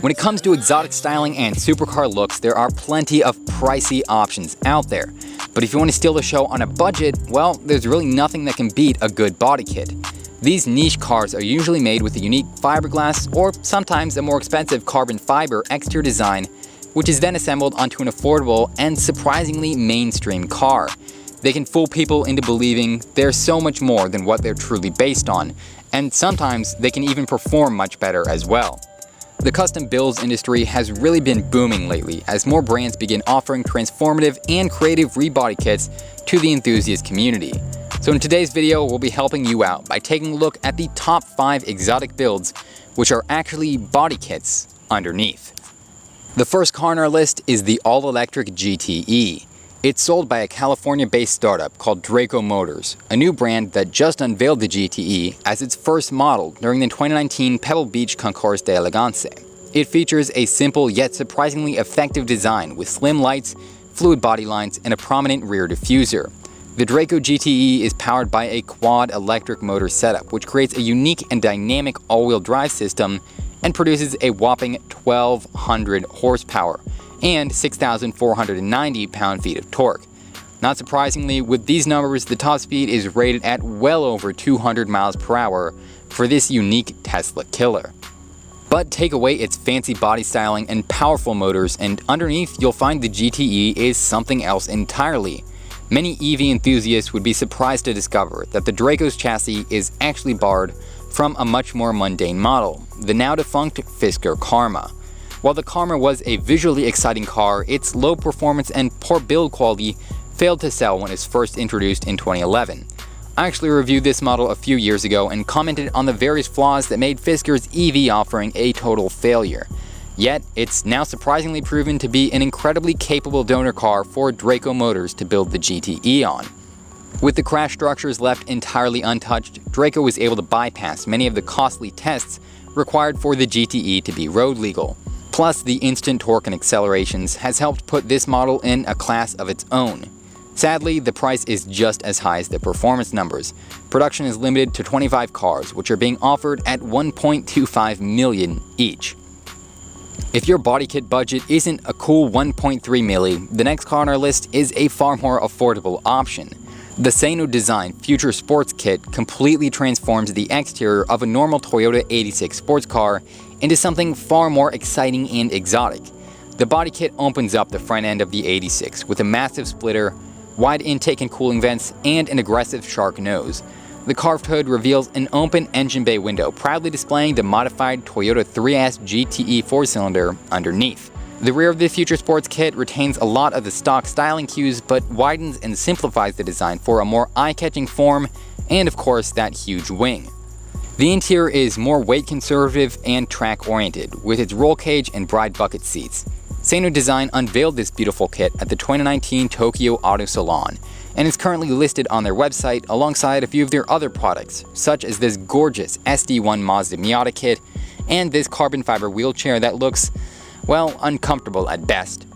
When it comes to exotic styling and supercar looks, there are plenty of pricey options out there. But if you want to steal the show on a budget, well, there's really nothing that can beat a good body kit. These niche cars are usually made with a unique fiberglass or sometimes a more expensive carbon fiber exterior design, which is then assembled onto an affordable and surprisingly mainstream car. They can fool people into believing they're so much more than what they're truly based on, and sometimes they can even perform much better as well. The custom builds industry has really been booming lately as more brands begin offering transformative and creative rebody kits to the enthusiast community. So in today's video, we'll be helping you out by taking a look at the top 5 exotic builds, which are actually body kits underneath. The first car on our list is the all-electric GTE. It's sold by a California-based startup called Draco Motors, a new brand that just unveiled the GTE as its first model during the 2019 Pebble Beach Concours d'Elegance. It features a simple yet surprisingly effective design with slim lights, fluid body lines, and a prominent rear diffuser. The Draco GTE is powered by a quad electric motor setup, which creates a unique and dynamic all-wheel drive system and produces a whopping 1,200 horsepower and 6,490 pound-feet of torque. Not surprisingly, with these numbers, the top speed is rated at well over 200 miles per hour for this unique Tesla killer. But take away its fancy body styling and powerful motors, and underneath you'll find the GTE is something else entirely. Many EV enthusiasts would be surprised to discover that the Draco's chassis is actually borrowed from a much more mundane model, the now-defunct Fisker Karma. While the Karma was a visually exciting car, its low performance and poor build quality failed to sell when it was first introduced in 2011. I actually reviewed this model a few years ago and commented on the various flaws that made Fisker's EV offering a total failure. Yet, it's now surprisingly proven to be an incredibly capable donor car for Draco Motors to build the GTE on. With the crash structures left entirely untouched, Draco was able to bypass many of the costly tests required for the GTE to be road legal. Plus, the instant torque and accelerations has helped put this model in a class of its own. Sadly, the price is just as high as the performance numbers. Production is limited to 25 cars, which are being offered at $1.25 million each. If your body kit budget isn't a cool $1.3 million, the next car on our list is a far more affordable option. The Sano Design Future Sports Kit completely transforms the exterior of a normal Toyota 86 sports car into something far more exciting and exotic. The body kit opens up the front end of the 86 with a massive splitter, wide intake and cooling vents, and an aggressive shark nose. The carved hood reveals an open engine bay window, proudly displaying the modified Toyota 3S GTE 4-cylinder underneath. The rear of the Future Sports Kit retains a lot of the stock styling cues, but widens and simplifies the design for a more eye-catching form and, of course, that huge wing. The interior is more weight conservative and track-oriented, with its roll cage and bride bucket seats. Sano Design unveiled this beautiful kit at the 2019 Tokyo Auto Salon, and is currently listed on their website alongside a few of their other products, such as this gorgeous SD1 Mazda Miata kit and this carbon fiber wheelchair that looks, well, uncomfortable at best.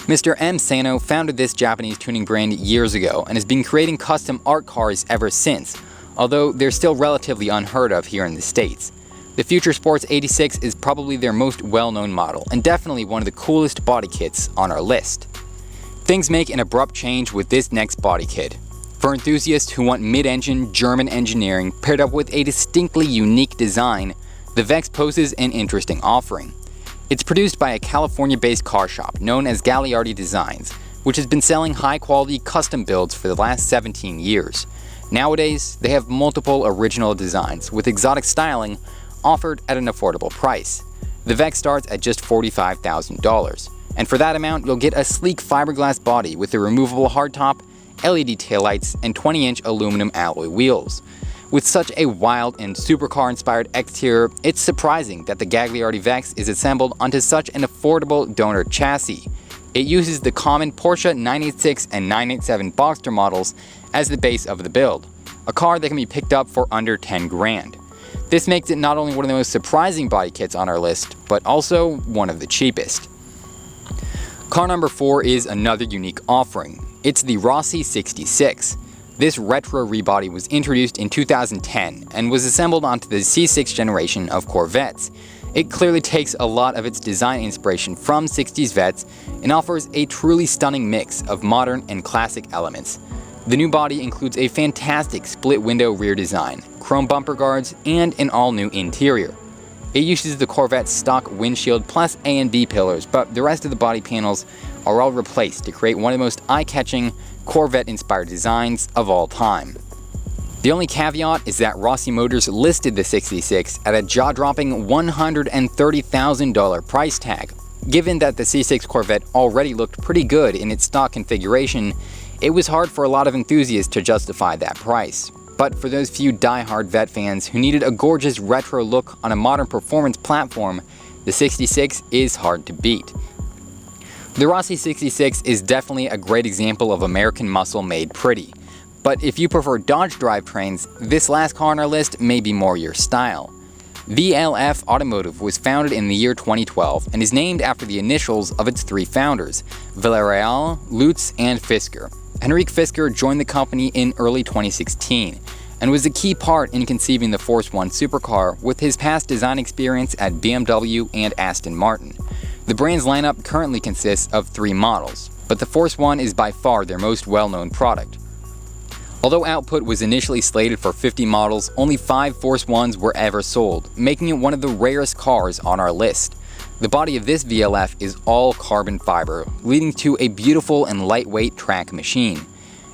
Mr. M. Sano founded this Japanese tuning brand years ago and has been creating custom art cars ever since, although they're still relatively unheard of here in the States. The Future Sports 86 is probably their most well-known model, and definitely one of the coolest body kits on our list. Things make an abrupt change with this next body kit. For enthusiasts who want mid-engine German engineering paired up with a distinctly unique design, the VX poses an interesting offering. It's produced by a California-based car shop known as Gagliardi Designs, which has been selling high-quality custom builds for the last 17 years. Nowadays, they have multiple original designs with exotic styling offered at an affordable price. The VX starts at just $45,000, and for that amount, you'll get a sleek fiberglass body with a removable hardtop, LED taillights, and 20-inch aluminum alloy wheels. With such a wild and supercar-inspired exterior, it's surprising that the Gagliardi VX is assembled onto such an affordable donor chassis. It uses the common Porsche 986 and 987 Boxster models as the base of the build, a car that can be picked up for under 10 grand. This makes it not only one of the most surprising body kits on our list, but also one of the cheapest. Car number 4 is another unique offering. It's the Rossi 66. This retro rebody was introduced in 2010 and was assembled onto the C6 generation of Corvettes. It clearly takes a lot of its design inspiration from 60s vets and offers a truly stunning mix of modern and classic elements. The new body includes a fantastic split window rear design, chrome bumper guards, and an all-new interior. It uses the Corvette's stock windshield plus A and B pillars, but the rest of the body panels are all replaced to create one of the most eye-catching Corvette-inspired designs of all time. The only caveat is that Rossi Motors listed the 66 at a jaw-dropping $130,000 price tag. Given that the C6 Corvette already looked pretty good in its stock configuration, it was hard for a lot of enthusiasts to justify that price. But for those few die-hard vet fans who needed a gorgeous retro look on a modern performance platform, the 66 is hard to beat. The Rossi 66 is definitely a great example of American muscle made pretty. But if you prefer Dodge drivetrains, this last car on our list may be more your style. VLF Automotive was founded in the year 2012 and is named after the initials of its three founders, Villarreal, Lutz, and Fisker. Henrik Fisker joined the company in early 2016 and was a key part in conceiving the Force One supercar with his past design experience at BMW and Aston Martin. The brand's lineup currently consists of 3 models, but the Force One is by far their most well-known product. Although output was initially slated for 50 models, only 5 Force Ones were ever sold, making it one of the rarest cars on our list. The body of this VLF is all carbon fiber, leading to a beautiful and lightweight track machine.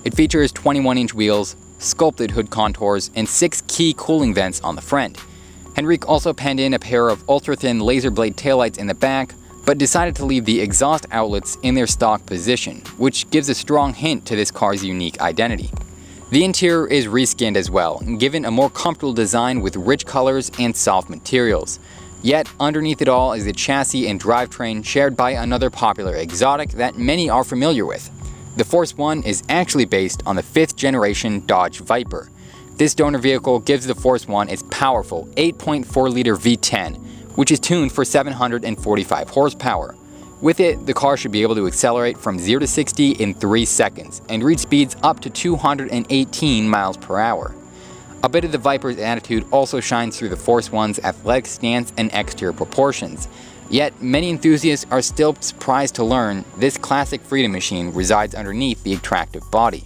It features 21-inch wheels, sculpted hood contours, and 6 key cooling vents on the front. Henrik also penned in a pair of ultra-thin laser blade taillights in the back, but decided to leave the exhaust outlets in their stock position, which gives a strong hint to this car's unique identity. The interior is reskinned as well, given a more comfortable design with rich colors and soft materials. Yet, underneath it all is a chassis and drivetrain shared by another popular exotic that many are familiar with. The Force One is actually based on the 5th generation Dodge Viper. This donor vehicle gives the Force One its powerful 8.4-liter V10, which is tuned for 745 horsepower. With it, the car should be able to accelerate from 0 to 60 in 3 seconds and reach speeds up to 218 miles per hour. A bit of the Viper's attitude also shines through the Force One's athletic stance and exterior proportions. Yet, many enthusiasts are still surprised to learn this classic freedom machine resides underneath the attractive body.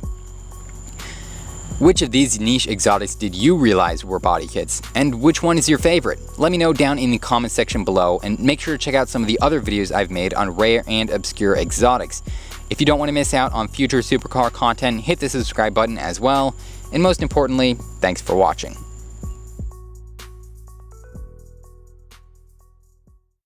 Which of these niche exotics did you realize were body kits, and which one is your favorite? Let me know down in the comment section below, and make sure to check out some of the other videos I've made on rare and obscure exotics. If you don't want to miss out on future supercar content, hit the subscribe button as well, and most importantly, thanks for watching.